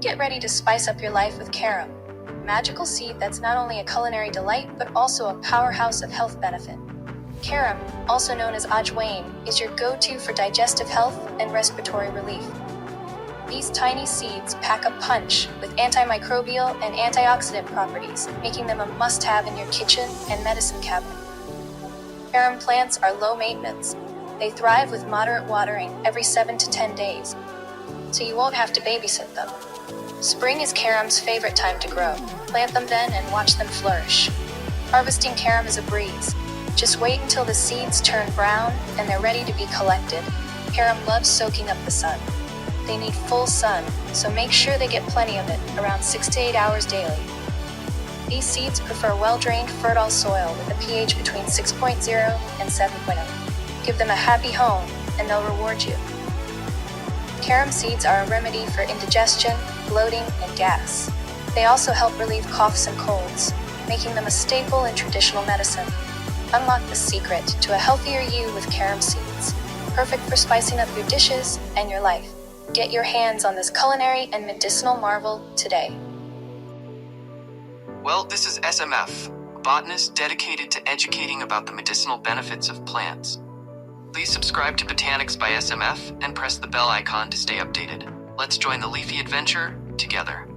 Get ready to spice up your life with Carom, a magical seed that's not only a culinary delight but also a powerhouse of health benefit. Carom, also known as Ajwain, is your go-to for digestive health and respiratory relief. These tiny seeds pack a punch with antimicrobial and antioxidant properties, making them a must-have in your kitchen and medicine cabinet. Carom plants are low maintenance. They thrive with moderate watering every 7 to 10 days, so you won't have to babysit them. Spring is Carom's favorite time to grow. Plant them then and watch them flourish. Harvesting Carom is a breeze. Just wait until the seeds turn brown and they're ready to be collected. Carom loves soaking up the sun. They need full sun, so make sure they get plenty of it, around 6 to 8 hours daily. These seeds prefer well-drained, fertile soil with a pH between 6.0 and 7.0. Give them a happy home, and they'll reward you. Carom seeds are a remedy for indigestion, bloating, and gas. They also help relieve coughs and colds, making them a staple in traditional medicine. Unlock the secret to a healthier you with Carom seeds, perfect for spicing up your dishes and your life. Get your hands on this culinary and medicinal marvel today. Well, this is SMF, a botanist dedicated to educating about the medicinal benefits of plants. Please subscribe to Botanics by SMF and press the bell icon to stay updated. Let's join the leafy adventure together.